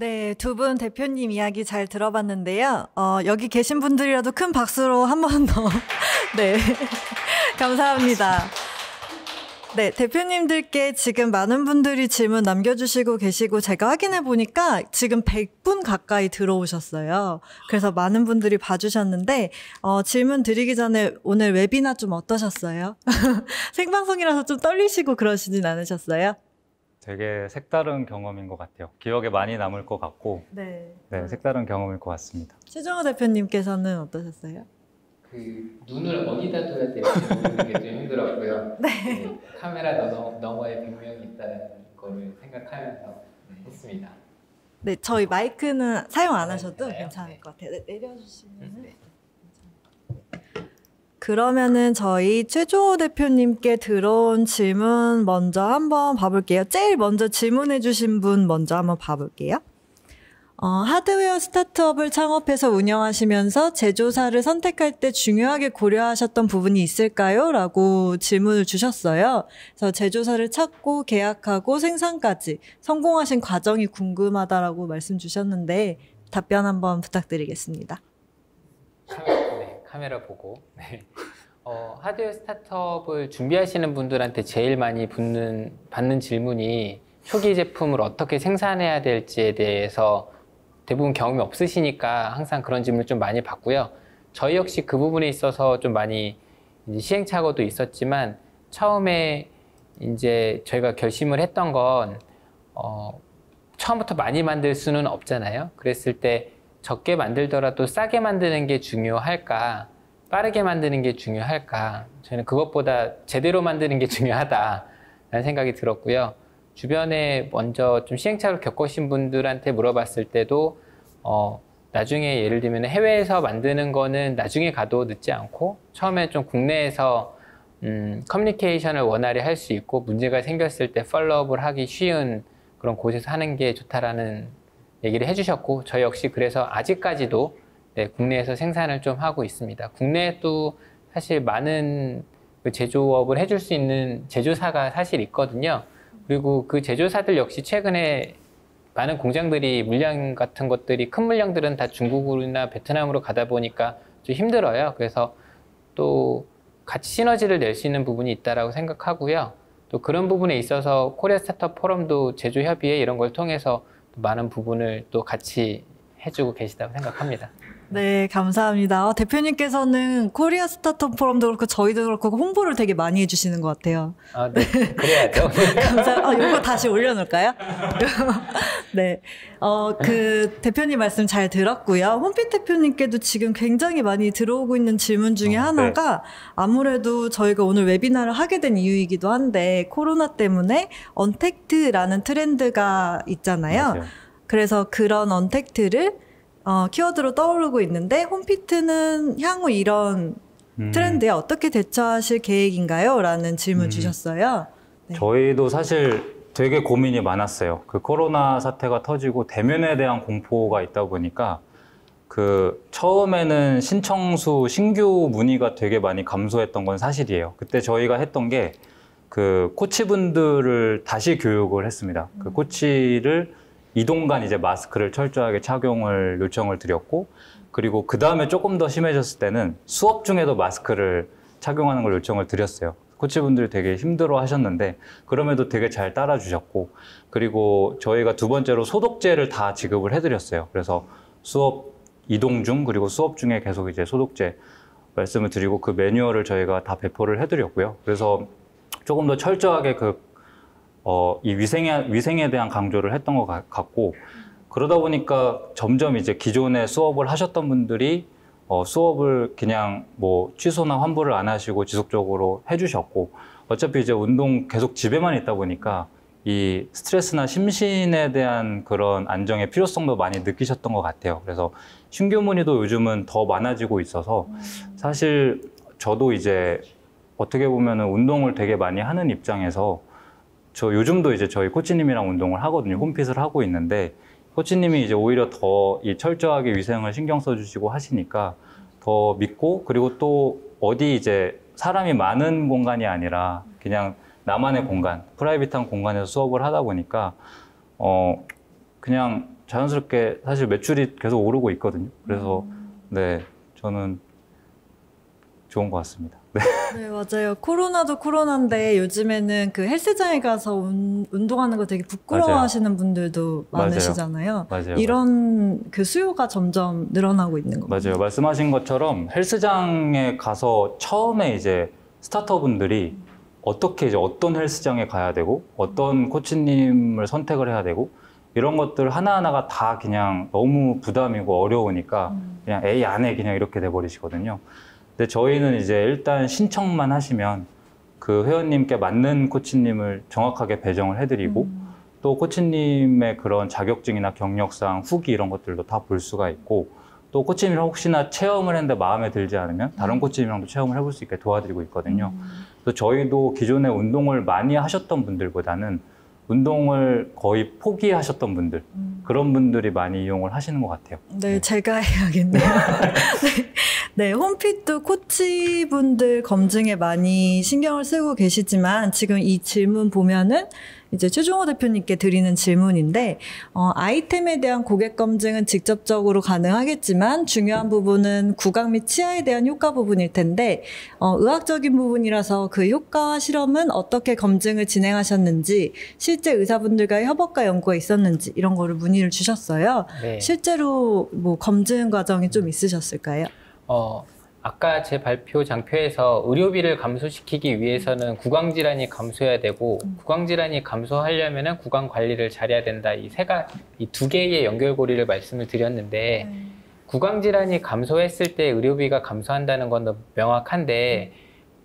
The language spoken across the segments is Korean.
네, 두 분 대표님 이야기 잘 들어봤는데요. 여기 계신 분들이라도 큰 박수로 한 번 더. 네, 감사합니다. 네, 대표님들께 지금 많은 분들이 질문 남겨주시고 계시고 제가 확인해 보니까 지금 100분 가까이 들어오셨어요. 그래서 많은 분들이 봐주셨는데 질문 드리기 전에 오늘 웨비나 좀 어떠셨어요? 생방송이라서 좀 떨리시고 그러시진 않으셨어요? 되게 색다른 경험인 것 같아요. 기억에 많이 남을 것 같고 네. 색다른 경험일 것 같습니다. 최정호 대표님께서는 어떠셨어요? 눈을 어디다 둬야 될지 모르는 게 좀 힘들었고요. 네. 카메라 너머에 100명이 있다는 거를 생각하면서 했습니다. 네, 저희 마이크는 사용 안 하셔도 괜찮아요? 괜찮을 네. 것 같아요. 네, 내려주시면. 네. 그러면은 저희 최종호 대표님께 들어온 질문 먼저 한번 봐볼게요. 제일 먼저 질문해 주신 분 먼저 한번 봐볼게요. 하드웨어 스타트업을 창업해서 운영하시면서 제조사를 선택할 때 중요하게 고려하셨던 부분이 있을까요? 라고 질문을 주셨어요. 그래서 제조사를 찾고 계약하고 생산까지 성공하신 과정이 궁금하다라고 말씀 주셨는데 답변 한번 부탁드리겠습니다. 카메라 보고. 네. 하드웨어 스타트업을 준비하시는 분들한테 제일 많이 받는 질문이 초기 제품을 어떻게 생산해야 될지에 대해서 대부분 경험이 없으시니까 항상 그런 질문을 좀 많이 받고요. 저희 역시 그 부분에 있어서 좀 많이 이제 시행착오도 있었지만 처음에 이제 저희가 결심을 했던 건 처음부터 많이 만들 수는 없잖아요. 그랬을 때 적게 만들더라도 싸게 만드는 게 중요할까? 빠르게 만드는 게 중요할까? 저는 그것보다 제대로 만드는 게 중요하다라는 생각이 들었고요. 주변에 먼저 좀 시행착오를 겪으신 분들한테 물어봤을 때도 나중에 예를 들면 해외에서 만드는 거는 나중에 가도 늦지 않고 처음에 좀 국내에서 커뮤니케이션을 원활히 할 수 있고 문제가 생겼을 때 팔로우업을 하기 쉬운 그런 곳에서 하는 게 좋다라는 얘기를 해주셨고 저희 역시 그래서 아직까지도 국내에서 생산을 좀 하고 있습니다. 국내에도 사실 많은 제조업을 해줄 수 있는 제조사가 사실 있거든요. 그리고 그 제조사들 역시 최근에 많은 공장들이 물량 같은 것들이 큰 물량들은 다 중국이나 베트남으로 가다 보니까 좀 힘들어요. 그래서 또 같이 시너지를 낼 수 있는 부분이 있다라고 생각하고요. 또 그런 부분에 있어서 코리아 스타트업 포럼도 제조협의회 이런 걸 통해서 많은 부분을 또 같이 해주고 계시다고 생각합니다. 네, 감사합니다. 대표님께서는 코리아 스타트업 포럼도 그렇고 저희도 그렇고 홍보를 되게 많이 해주시는 것 같아요. 네, 그래야죠. 감사합니다. 이거 다시 올려놓을까요? 네, 그 대표님 말씀 잘 들었고요. 홈핏 대표님께도 지금 굉장히 많이 들어오고 있는 질문 중에 하나가 아무래도 저희가 오늘 웨비나를 하게 된 이유이기도 한데 코로나 때문에 언택트라는 트렌드가 있잖아요. 맞아요. 그래서 그런 언택트를 키워드로 떠오르고 있는데 홈피트는 향후 이런 트렌드에 어떻게 대처하실 계획인가요? 라는 질문 주셨어요. 네. 저희도 사실 되게 고민이 많았어요. 그 코로나 사태가 터지고 대면에 대한 공포가 있다 보니까 그 처음에는 신규 문의가 되게 많이 감소했던 건 사실이에요. 그때 저희가 했던 게 그 코치분들을 다시 교육을 했습니다. 그 코치를 이동간 이제 마스크를 철저하게 착용을 요청을 드렸고 그리고 그 다음에 조금 더 심해졌을 때는 수업 중에도 마스크를 착용하는 걸 요청을 드렸어요. 코치분들이 되게 힘들어 하셨는데 그럼에도 되게 잘 따라주셨고 그리고 저희가 두 번째로 소독제를 다 지급을 해드렸어요. 그래서 수업 이동 중 그리고 수업 중에 계속 이제 소독제 말씀을 드리고 그 매뉴얼을 저희가 다 배포를 해드렸고요. 그래서 조금 더 철저하게 이 위생에 대한 강조를 했던 것 같고 그러다 보니까 점점 이제 기존에 수업을 하셨던 분들이 수업을 그냥 뭐 취소나 환불을 안 하시고 지속적으로 해주셨고 어차피 이제 운동 계속 집에만 있다 보니까 이 스트레스나 심신에 대한 그런 안정의 필요성도 많이 느끼셨던 것 같아요. 그래서 신규 문의도 요즘은 더 많아지고 있어서 사실 저도 이제 어떻게 보면은 운동을 되게 많이 하는 입장에서 저 요즘도 이제 저희 코치님이랑 운동을 하거든요. 홈핏을 하고 있는데 코치님이 이제 오히려 더 이 철저하게 위생을 신경 써주시고 하시니까 더 믿고 그리고 또 어디 이제 사람이 많은 공간이 아니라 그냥 나만의 공간, 프라이빗한 공간에서 수업을 하다 보니까 그냥 자연스럽게 사실 매출이 계속 오르고 있거든요. 그래서 네, 저는 좋은 것 같습니다. 네. 네, 맞아요. 코로나도 코로나인데 요즘에는 그 헬스장에 가서 운동하는 거 되게 부끄러워하시는 분들도 많으시잖아요. 맞아요. 이런 그 수요가 점점 늘어나고 있는 거예요. 맞아요. 말씀하신 것처럼 헬스장에 가서 처음에 이제 스타터분들이 어떻게 이제 어떤 헬스장에 가야 되고 어떤 코치님을 선택을 해야 되고 이런 것들 하나하나가 다 그냥 너무 부담이고 어려우니까 그냥 에이 안 해 그냥 이렇게 돼버리시거든요. 근데 저희는 이제 일단 신청만 하시면 그 회원님께 맞는 코치님을 정확하게 배정을 해드리고 또 코치님의 그런 자격증이나 경력상 후기 이런 것들도 다 볼 수가 있고 또 코치님이랑 혹시나 체험을 했는데 마음에 들지 않으면 다른 코치님이랑도 체험을 해볼 수 있게 도와드리고 있거든요. 그래서 저희도 기존에 운동을 많이 하셨던 분들보다는 운동을 거의 포기하셨던 분들 그런 분들이 많이 이용을 하시는 것 같아요. 네, 제가 해야겠네요. 네, 홈핏도 코치분들 검증에 많이 신경을 쓰고 계시지만 지금 이 질문 보면은 이제 최종호 대표님께 드리는 질문인데 아이템에 대한 고객 검증은 직접적으로 가능하겠지만 중요한 부분은 구강 및 치아에 대한 효과 부분일 텐데 의학적인 부분이라서 그 효과 실험은 어떻게 검증을 진행하셨는지 실제 의사분들과의 협업과 연구가 있었는지 이런 거를 문의를 주셨어요. 네. 실제로 뭐 검증 과정이 좀 있으셨을까요? 아까 제 발표 장표에서 의료비를 감소시키기 위해서는 구강질환이 감소해야 되고 구강질환이 감소하려면 구강 관리를 잘해야 된다. 이 두 개의 연결고리를 말씀을 드렸는데 구강질환이 감소했을 때 의료비가 감소한다는 건 너무 명확한데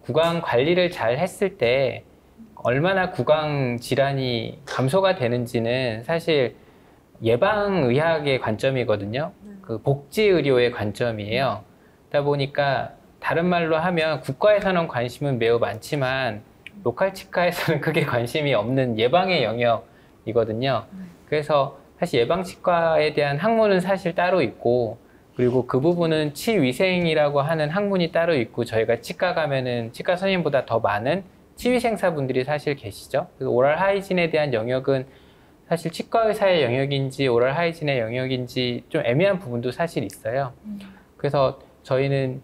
구강 관리를 잘 했을 때 얼마나 구강 질환이 감소가 되는지는 사실 예방의학의 관점이거든요. 그 복지의료의 관점이에요. 그러다 보니까 다른 말로 하면 국가에서는 관심은 매우 많지만 로컬 치과에서는 크게 관심이 없는 예방의 영역이거든요. 그래서 사실 예방치과에 대한 학문은 사실 따로 있고 그리고 그 부분은 치위생이라고 하는 학문이 따로 있고 저희가 치과 가면은 치과 선생님보다 더 많은 치위생사분들이 사실 계시죠. 그래서 오랄 하이진에 대한 영역은 사실 치과의사의 영역인지 오랄 하이진의 영역인지 좀 애매한 부분도 사실 있어요. 그래서 저희는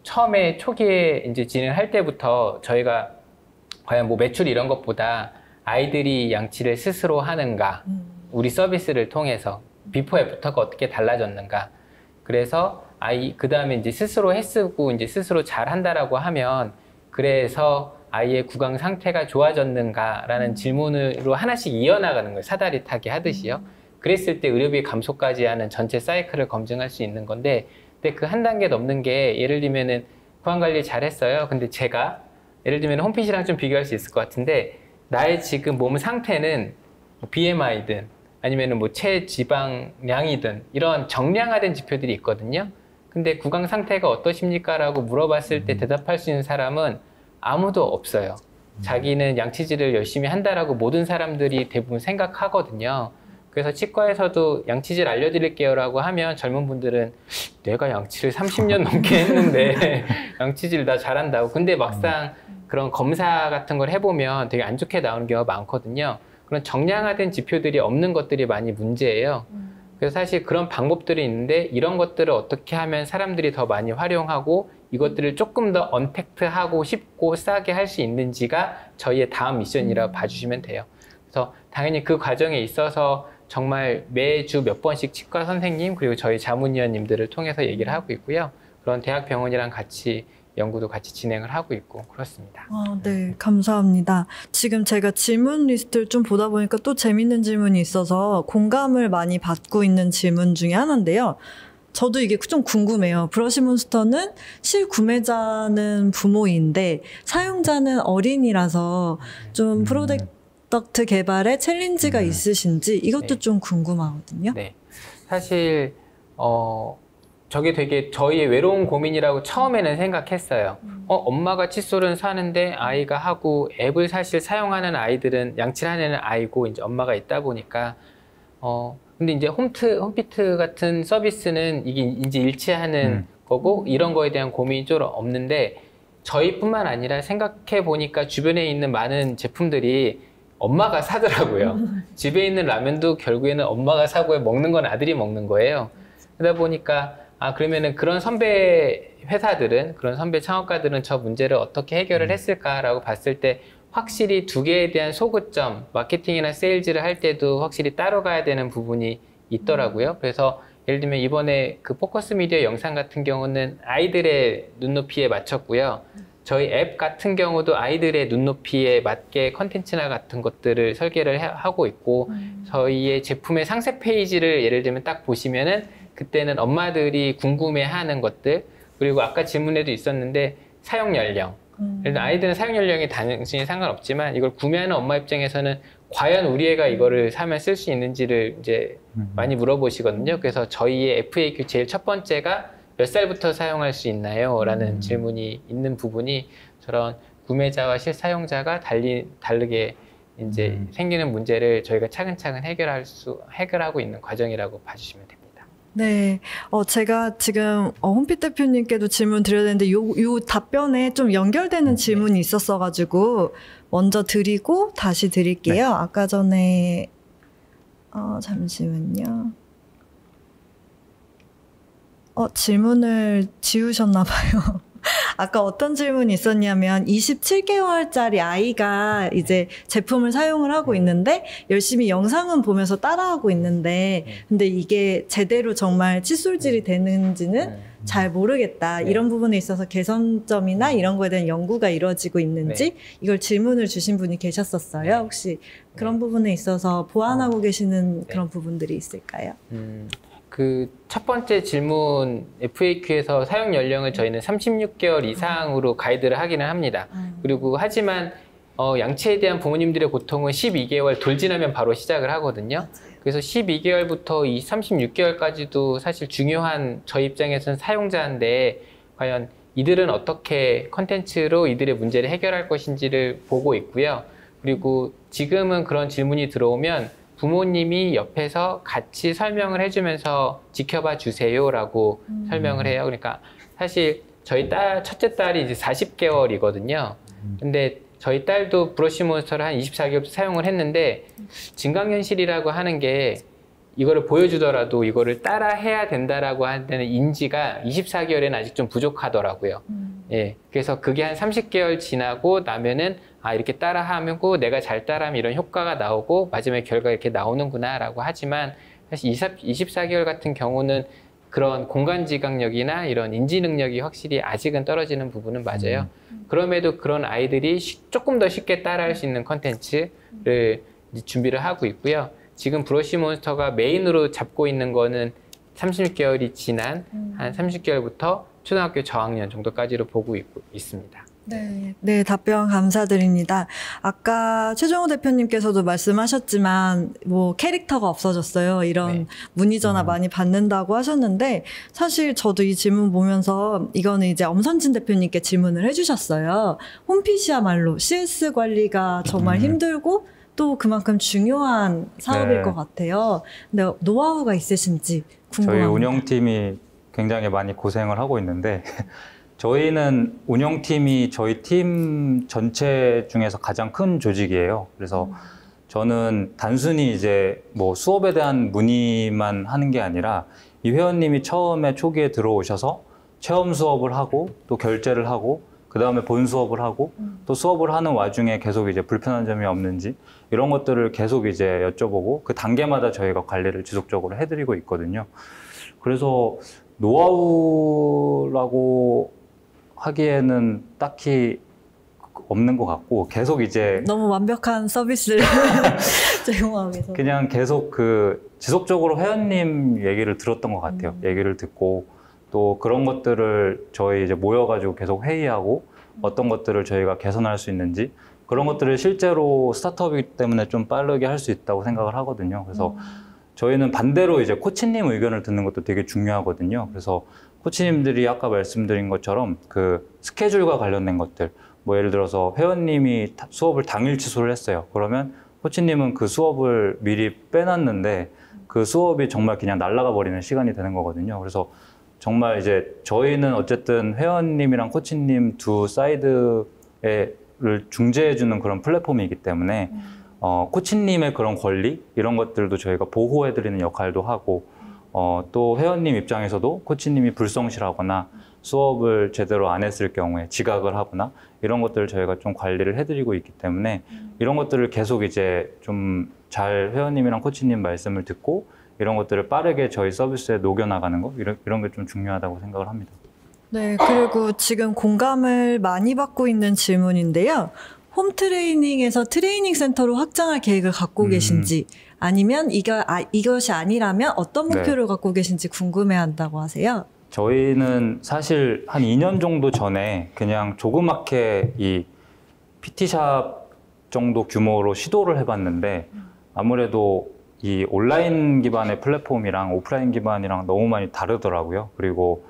처음에 초기에 이제 진행할 때부터 저희가 과연 뭐 매출 이런 것보다 아이들이 양치를 스스로 하는가, 우리 서비스를 통해서 비포 애프터가 어떻게 달라졌는가. 그래서 그 다음에 이제 스스로 해쓰고 이제 스스로 잘 한다라고 하면 그래서 아이의 구강 상태가 좋아졌는가라는 질문으로 하나씩 이어나가는 거예요. 사다리 타기 하듯이요. 그랬을 때 의료비 감소까지 하는 전체 사이클을 검증할 수 있는 건데, 근데 그 한 단계 넘는 게 예를 들면은 구강 관리 잘했어요. 근데 제가 예를 들면 홈핏이랑 좀 비교할 수 있을 것 같은데 나의 지금 몸 상태는 BMI든 아니면은 뭐 체지방량이든 이런 정량화된 지표들이 있거든요. 근데 구강 상태가 어떠십니까? 라고 물어봤을 때 대답할 수 있는 사람은 아무도 없어요. 자기는 양치질을 열심히 한다라고 모든 사람들이 대부분 생각하거든요. 그래서 치과에서도 양치질 알려드릴게요 라고 하면 젊은 분들은 내가 양치를 30년 넘게 했는데 양치질 나 잘한다고. 근데 막상 그런 검사 같은 걸 해보면 되게 안 좋게 나오는 경우가 많거든요. 그런 정량화된 지표들이 없는 것들이 많이 문제예요. 그래서 사실 그런 방법들이 있는데 이런 것들을 어떻게 하면 사람들이 더 많이 활용하고 이것들을 조금 더 언택트하고 쉽고 싸게 할 수 있는지가 저희의 다음 미션이라고 봐주시면 돼요. 그래서 당연히 그 과정에 있어서 정말 매주 몇 번씩 치과 선생님 그리고 저희 자문위원님들을 통해서 얘기를 하고 있고요. 그런 대학병원이랑 같이 연구도 같이 진행을 하고 있고 그렇습니다. 네, 감사합니다. 지금 제가 질문 리스트를 좀 보다 보니까 또 재밌는 질문이 있어서 공감을 많이 받고 있는 질문 중에 하나인데요. 저도 이게 좀 궁금해요. 브러쉬몬스터는 실구매자는 부모인데 사용자는 어린이라서 좀 프로덕트 개발에 챌린지가 있으신지 이것도 네. 좀 궁금하거든요. 네, 사실 저게 되게 저희의 외로운 고민이라고 처음에는 생각했어요. 엄마가 칫솔은 사는데 아이가 하고 앱을 사실 사용하는 아이들은 양치를 하는 아이고 이제 엄마가 있다 보니까 근데 이제 홈피트 같은 서비스는 이게 이제 일치하는 거고 이런 거에 대한 고민이 좀 없는데 저희뿐만 아니라 생각해 보니까 주변에 있는 많은 제품들이 엄마가 사더라고요. 집에 있는 라면도 결국에는 엄마가 사고 먹는 건 아들이 먹는 거예요. 그러다 보니까 그러면은 그런 선배 회사들은, 그런 선배 창업가들은 저 문제를 어떻게 해결을 했을까라고 봤을 때 확실히 두 개에 대한 소구점, 마케팅이나 세일즈를 할 때도 확실히 따로 가야 되는 부분이 있더라고요. 그래서 예를 들면 이번에 그 포커스 미디어 영상 같은 경우는 아이들의 눈높이에 맞췄고요. 저희 앱 같은 경우도 아이들의 눈높이에 맞게 컨텐츠나 같은 것들을 설계를 하고 있고, 저희의 제품의 상세 페이지를 예를 들면 딱 보시면은 그때는 엄마들이 궁금해하는 것들, 그리고 아까 질문에도 있었는데 사용 연령. 아이들은 사용 연령이 단순히 상관없지만 이걸 구매하는 엄마 입장에서는 과연 우리 애가 이거를 사면 쓸 수 있는지를 이제 많이 물어보시거든요. 그래서 저희의 FAQ 제일 첫 번째가 몇 살부터 사용할 수 있나요? 라는 질문이 있는 부분이 저런 구매자와 실사용자가 다르게 이제 생기는 문제를 저희가 차근차근 해결하고 있는 과정이라고 봐주시면 됩니다. 네, 제가 지금 홍핏 대표님께도 질문 드려야 되는데 요 답변에 좀 연결되는 질문이 있었어가지고 먼저 드리고 다시 드릴게요. 네. 아까 전에 잠시만요. 질문을 지우셨나 봐요. 아까 어떤 질문이 있었냐면 27개월짜리 아이가 이제 제품을 사용을 하고 있는데 열심히 영상은 보면서 따라하고 있는데 근데 이게 제대로 정말 칫솔질이 되는지는 잘 모르겠다. 이런 부분에 있어서 개선점이나 이런 거에 대한 연구가 이루어지고 있는지 이걸 질문을 주신 분이 계셨었어요. 혹시 그런 부분에 있어서 보완하고 계시는 그런 부분들이 있을까요? 그 첫 번째 질문 FAQ에서 사용 연령을 저희는 36개월 이상으로 가이드를 하기는 합니다. 그리고 하지만 양치에 대한 부모님들의 고통은 12개월 돌지나면 바로 시작을 하거든요. 그래서 12개월부터 이 36개월까지도 사실 중요한 저희 입장에서는 사용자인데 과연 이들은 어떻게 컨텐츠로 이들의 문제를 해결할 것인지를 보고 있고요. 그리고 지금은 그런 질문이 들어오면 부모님이 옆에서 같이 설명을 해주면서 지켜봐 주세요라고 설명을 해요. 그러니까 사실 저희 첫째 딸이 이제 40개월이거든요. 근데 저희 딸도 브러쉬 몬스터를 한 24개월부터 사용을 했는데 증강현실이라고 하는 게 이거를 보여주더라도 이거를 따라 해야 된다라고 하는 인지가 24개월에는 아직 좀 부족하더라고요. 예, 그래서 그게 한 30개월 지나고 나면은 이렇게 따라하고 내가 잘 따라하면 이런 효과가 나오고 마지막에 결과가 이렇게 나오는구나 라고 하지만 사실 24개월 같은 경우는 그런 공간지각력이나 이런 인지 능력이 확실히 아직은 떨어지는 부분은 맞아요. 그럼에도 그런 아이들이 조금 더 쉽게 따라할 수 있는 컨텐츠를 준비를 하고 있고요. 지금 브러쉬 몬스터가 메인으로 잡고 있는 거는 36개월이 지난 한 30개월부터 초등학교 저학년 정도까지로 보고 있습니다. 네, 답변 감사드립니다. 아까 최종호 대표님께서도 말씀하셨지만 뭐 캐릭터가 없어졌어요. 이런 문의 전화 많이 받는다고 하셨는데 사실 저도 이 질문 보면서 이거는 이제 엄선진 대표님께 질문을 해주셨어요. 홈핏이야말로 CS 관리가 정말 힘들고 또 그만큼 중요한 사업일 것 같아요. 근데 노하우가 있으신지 궁금합니다. 저희 운영팀이 굉장히 많이 고생을 하고 있는데 저희는 운영팀이 저희 팀 전체 중에서 가장 큰 조직이에요. 그래서 저는 단순히 이제 뭐 수업에 대한 문의만 하는 게 아니라 이 회원님이 처음에 초기에 들어오셔서 체험 수업을 하고 또 결제를 하고 그 다음에 본 수업을 하고 또 수업을 하는 와중에 계속 이제 불편한 점이 없는지 이런 것들을 계속 이제 여쭤보고 그 단계마다 저희가 관리를 지속적으로 해드리고 있거든요. 그래서 노하우라고 하기에는 딱히 없는 것 같고 계속 이제 너무 완벽한 서비스를 제공하고 계셔서 그냥 계속 그 지속적으로 회원님 얘기를 들었던 것 같아요. 얘기를 듣고 또 그런 것들을 저희 이제 모여가지고 계속 회의하고 어떤 것들을 저희가 개선할 수 있는지 그런 것들을 실제로 스타트업이기 때문에 좀 빠르게 할 수 있다고 생각을 하거든요. 그래서 저희는 반대로 이제 코치님 의견을 듣는 것도 되게 중요하거든요. 그래서 코치님들이 아까 말씀드린 것처럼 그 스케줄과 관련된 것들, 뭐 예를 들어서 회원님이 수업을 당일 취소를 했어요. 그러면 코치님은 그 수업을 미리 빼놨는데 그 수업이 정말 그냥 날아가 버리는 시간이 되는 거거든요. 그래서 정말 이제 저희는 어쨌든 회원님이랑 코치님 두 사이드를 중재해주는 그런 플랫폼이기 때문에 코치님의 그런 권리 이런 것들도 저희가 보호해드리는 역할도 하고 또 회원님 입장에서도 코치님이 불성실하거나 수업을 제대로 안 했을 경우에 지각을 하거나 이런 것들을 저희가 좀 관리를 해드리고 있기 때문에 이런 것들을 계속 이제 좀 잘 회원님이랑 코치님 말씀을 듣고 이런 것들을 빠르게 저희 서비스에 녹여나가는 거 이런 게 좀 중요하다고 생각을 합니다. 네, 그리고 지금 공감을 많이 받고 있는 질문인데요. 홈 트레이닝에서 트레이닝 센터로 확장할 계획을 갖고 계신지 아니면 이것이 아니라면 어떤 목표를 갖고 계신지 궁금해한다고 하세요. 저희는 사실 한 2년 정도 전에 그냥 조그맣게 이 PT샵 정도 규모로 시도를 해봤는데 아무래도 이 온라인 기반의 플랫폼이랑 오프라인 기반이랑 너무 많이 다르더라고요. 그리고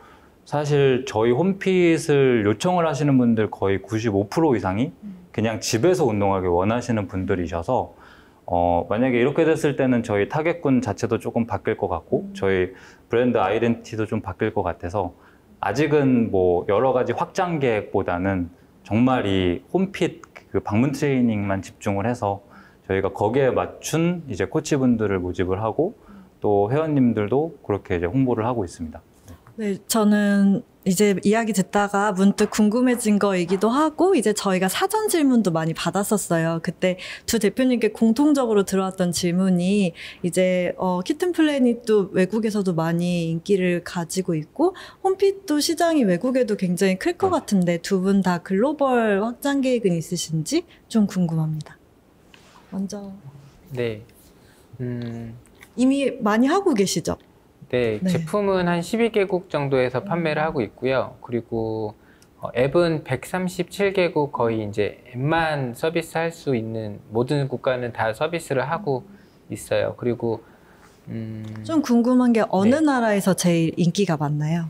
사실 저희 홈핏을 요청을 하시는 분들 거의 95% 이상이 그냥 집에서 운동하기 원하시는 분들이셔서 만약에 이렇게 됐을 때는 저희 타겟군 자체도 조금 바뀔 것 같고 저희 브랜드 아이덴티티도 좀 바뀔 것 같아서 아직은 뭐 여러 가지 확장 계획보다는 정말 이 홈핏 그 방문 트레이닝만 집중을 해서 저희가 거기에 맞춘 이제 코치분들을 모집을 하고 또 회원님들도 그렇게 이제 홍보를 하고 있습니다. 네, 저는 이제 이야기 듣다가 문득 궁금해진 거이기도 하고 이제 저희가 사전 질문도 많이 받았었어요. 그때 두 대표님께 공통적으로 들어왔던 질문이 이제 키튼 플래닛도 외국에서도 많이 인기를 가지고 있고 홈핏도 시장이 외국에도 굉장히 클 것 같은데 두 분 다 글로벌 확장 계획은 있으신지 좀 궁금합니다. 먼저. 네. 이미 많이 하고 계시죠? 네, 네. 제품은 한 12개국 정도에서 판매를 하고 있고요. 그리고 앱은 137개국 거의 이제 앱만 서비스할 수 있는 모든 국가는 다 서비스를 하고 있어요. 그리고 좀 궁금한 게 어느 네. 나라에서 제일 인기가 많나요?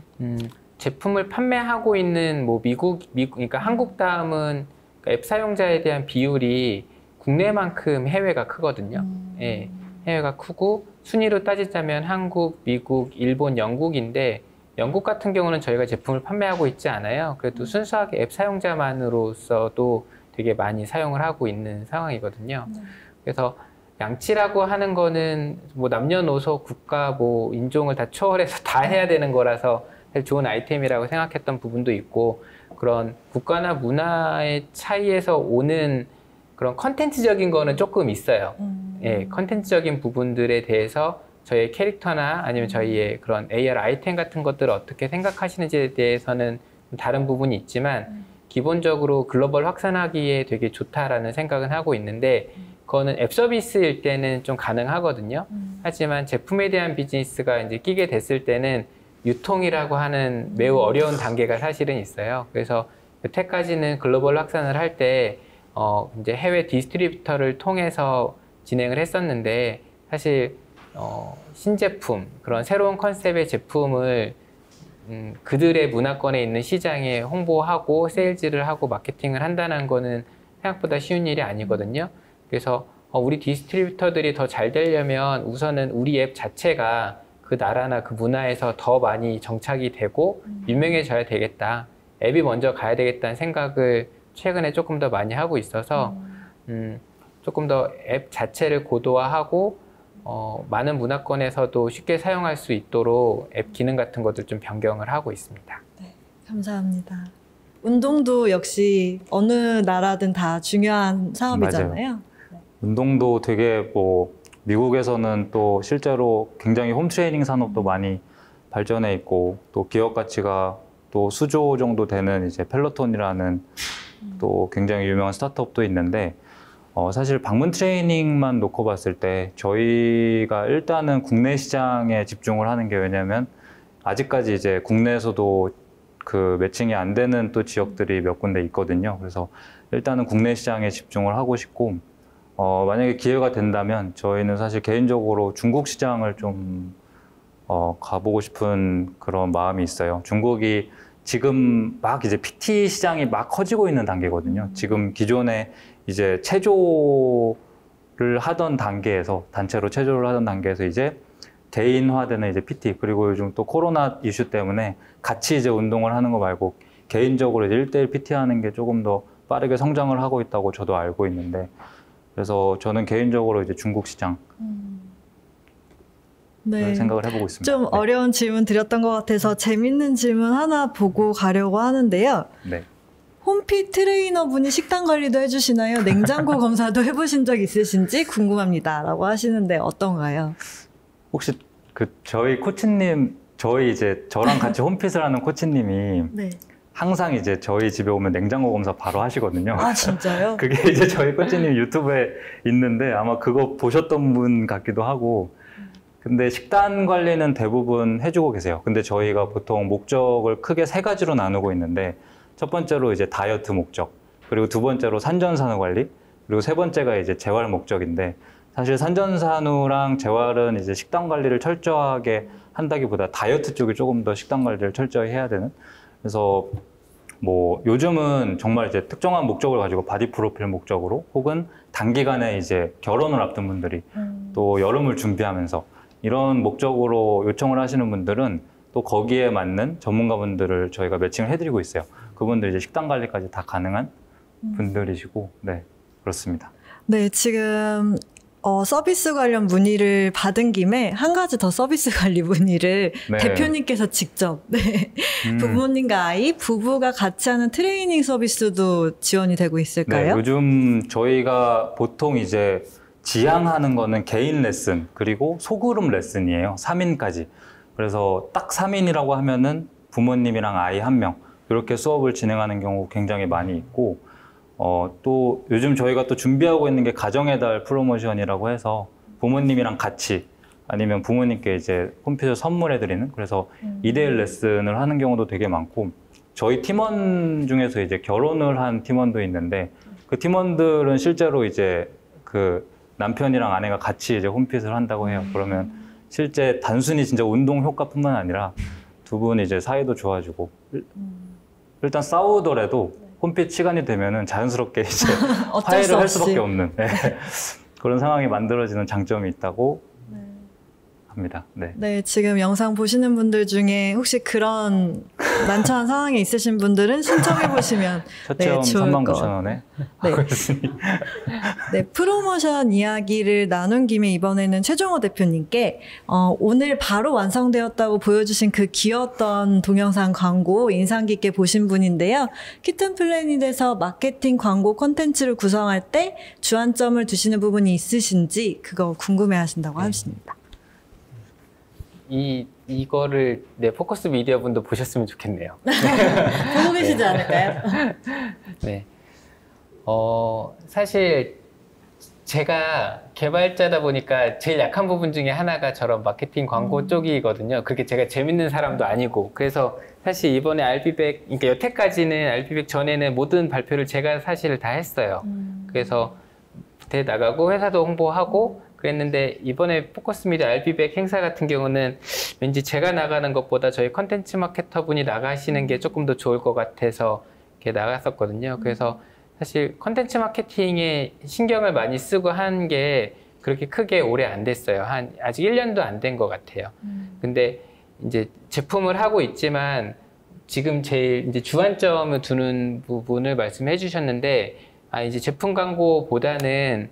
제품을 판매하고 있는 뭐 미국 그러니까 한국 다음은 앱 사용자에 대한 비율이 국내만큼 해외가 크거든요. 예, 해외가 크고 순위로 따지자면 한국, 미국, 일본, 영국인데 영국 같은 경우는 저희가 제품을 판매하고 있지 않아요. 그래도 순수하게 앱 사용자만으로서도 되게 많이 사용을 하고 있는 상황이거든요. 그래서 양치라고 하는 거는 뭐 남녀노소, 국가, 뭐 인종을 다 초월해서 다 해야 되는 거라서 사실 좋은 아이템이라고 생각했던 부분도 있고 그런 국가나 문화의 차이에서 오는 그런 컨텐츠적인 거는 조금 있어요. 예, 컨텐츠적인 부분들에 대해서 저희의 캐릭터나 아니면 저희의 그런 AR 아이템 같은 것들을 어떻게 생각하시는지에 대해서는 다른 부분이 있지만 기본적으로 글로벌 확산하기에 되게 좋다라는 생각은 하고 있는데 그거는 앱 서비스일 때는 좀 가능하거든요. 하지만 제품에 대한 비즈니스가 이제 끼게 됐을 때는 유통이라고 하는 매우 어려운 단계가 사실은 있어요. 그래서 여태까지는 글로벌 확산을 할 때 이제 해외 디스트리뷰터를 통해서 진행을 했었는데 사실 신제품, 그런 새로운 컨셉의 제품을 그들의 문화권에 있는 시장에 홍보하고 세일즈를 하고 마케팅을 한다는 거는 생각보다 쉬운 일이 아니거든요. 그래서 우리 디스트리뷰터들이 더 잘 되려면 우선은 우리 앱 자체가 그 나라나 그 문화에서 더 많이 정착이 되고 유명해져야 되겠다. 앱이 먼저 가야 되겠다는 생각을 최근에 조금 더 많이 하고 있어서 조금 더 앱 자체를 고도화하고 많은 문화권에서도 쉽게 사용할 수 있도록 앱 기능 같은 것들 좀 변경을 하고 있습니다. 네, 감사합니다. 운동도 역시 어느 나라든 다 중요한 사업이잖아요. 네. 운동도 되게 뭐 미국에서는 또 실제로 굉장히 홈트레이닝 산업도 많이 발전해 있고 또 기업 가치가 또 수조 정도 되는 이제 펠로톤이라는 또 굉장히 유명한 스타트업도 있는데 사실 방문 트레이닝만 놓고 봤을 때 저희가 일단은 국내 시장에 집중을 하는 게 왜냐면 아직까지 이제 국내에서도 그 매칭이 안 되는 또 지역들이 몇 군데 있거든요. 그래서 일단은 국내 시장에 집중을 하고 싶고 만약에 기회가 된다면 저희는 사실 개인적으로 중국 시장을 좀 가보고 싶은 그런 마음이 있어요. 중국이 지금 막 이제 PT 시장이 막 커지고 있는 단계거든요. 지금 기존에 이제 체조를 하던 단계에서 단체로 체조를 하던 단계에서 이제 개인화되는 이제 PT 그리고 요즘 또 코로나 이슈 때문에 같이 이제 운동을 하는 거 말고 개인적으로 이제 1대1 PT 하는 게 조금 더 빠르게 성장을 하고 있다고 저도 알고 있는데 그래서 저는 개인적으로 이제 중국 시장 네. 생각을 해보고 있습니다. 좀 네. 어려운 질문 드렸던 것 같아서 재밌는 질문 하나 보고 가려고 하는데요. 네. 홈피 트레이너분이 식단 관리도 해주시나요? 냉장고 검사도 해보신 적 있으신지 궁금합니다. 라고 하시는데 어떤가요? 혹시 그 저희 코치님, 저랑 같이 홈핏을 하는 코치님이 네. 항상 이제 저희 집에 오면 냉장고 검사 바로 하시거든요. 아, 진짜요? 그게 이제 저희 코치님 유튜브에 있는데 아마 그거 보셨던 분 같기도 하고. 근데 식단 관리는 대부분 해주고 계세요. 근데 저희가 보통 목적을 크게 3가지로 나누고 있는데 첫 번째로 이제 다이어트 목적, 그리고 두 번째로 산전산후 관리, 그리고 세 번째가 이제 재활 목적인데 사실 산전산후랑 재활은 이제 식단 관리를 철저하게 한다기보다 다이어트 쪽이 조금 더 식단 관리를 철저히 해야 되는. 그래서 뭐 요즘은 정말 이제 특정한 목적을 가지고 바디 프로필 목적으로 혹은 단기간에 이제 결혼을 앞둔 분들이 또 여름을 준비하면서 이런 목적으로 요청을 하시는 분들은 또 거기에 맞는 전문가분들을 저희가 매칭을 해드리고 있어요. 그분들 이제 식단 관리까지 다 가능한 분들이시고, 네, 그렇습니다. 네, 지금 서비스 관련 문의를 받은 김에 한 가지 더 서비스 관리 문의를 네. 대표님께서 직접 부모님과 아이, 부부가 같이 하는 트레이닝 서비스도 지원이 되고 있을까요? 네, 요즘 저희가 보통 이제 지향하는 거는 개인 레슨 그리고 소그룹 레슨이에요. 3인까지. 그래서 딱 3인이라고 하면은 부모님이랑 아이 1명 이렇게 수업을 진행하는 경우 굉장히 많이 있고, 또 요즘 저희가 또 준비하고 있는 게 가정의 달 프로모션이라고 해서 부모님이랑 같이 아니면 부모님께 이제 홈피를 선물해드리는, 그래서 2대1 레슨을 하는 경우도 되게 많고, 저희 팀원 중에서 이제 결혼을 한 팀원도 있는데 그 팀원들은 실제로 이제 그 남편이랑 아내가 같이 이제 홈핏을 한다고 해요. 그러면 실제 단순히 진짜 운동 효과뿐만 아니라 두 분 이제 사이도 좋아지고, 일단 싸우더라도 홈핏 시간이 되면은 자연스럽게 이제 화해를 할 수밖에 없는 그런 상황이 만들어지는 장점이 있다고 합니다. 네. 네, 지금 영상 보시는 분들 중에 혹시 그런 난처한 상황에 있으신 분들은 신청해 보시면 첫 체험 좋을 39,000원에 네. 하고 있으니. 네, 프로모션 이야기를 나눈 김에 이번에는 최종호 대표님께 오늘 바로 완성되었다고 보여주신 그 귀여웠던 동영상 광고 인상 깊게 보신 분인데요. 키튼 플래닛에서 마케팅 광고 콘텐츠를 구성할 때 주안점을 두시는 부분이 있으신지 그거 궁금해하신다고 하십니다. 이거를 포커스 미디어 분도 보셨으면 좋겠네요. 보고 계시지 않을까요? 네. 사실 제가 개발자다 보니까 제일 약한 부분 중에 하나가 저런 마케팅 광고 쪽이거든요. 그렇게 제가 재밌는 사람도 아니고. 그래서 사실 이번에 RB백, 그러니까 여태까지는 RB백 전에는 모든 발표를 제가 사실 다 했어요. 그래서 대 나가고 회사도 홍보하고 그랬는데 이번에 포커스 미디어 RB백 행사 같은 경우는 왠지 제가 나가는 것보다 저희 컨텐츠 마케터 분이 나가시는 게 조금 더 좋을 것 같아서 이렇게 나갔었거든요. 그래서 사실 컨텐츠 마케팅에 신경을 많이 쓰고 한 게 그렇게 크게 오래 안 됐어요. 아직 1년도 안 된 것 같아요. 근데 이제 제품을 하고 있지만 지금 제일 이제 주안점을 두는 부분을 말씀해 주셨는데, 이제 제품 광고보다는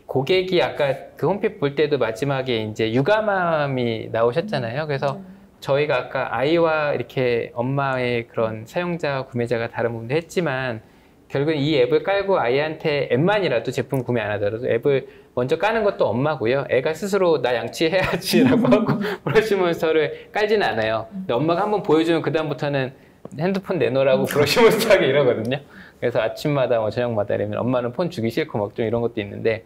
고객이 아까 그 홈페이지 볼 때도 마지막에 이제 육아맘이 나오셨잖아요. 그래서 저희가 아까 아이와 이렇게 엄마의 그런 사용자, 구매자가 다른 부분도 했지만 결국은 이 앱을 깔고 아이한테 앱만이라도 제품 구매 안 하더라도 앱을 먼저 까는 것도 엄마고요. 애가 스스로 나 양치해야지라고 하고 브러쉬몬스터를 깔지는 않아요. 근데 엄마가 한번 보여주면 그다음부터는 핸드폰 내놓으라고 브러쉬몬스터하게 이러거든요. 그래서 아침마다 저녁마다 이러면 엄마는 폰 주기 싫고 막 좀 이런 것도 있는데,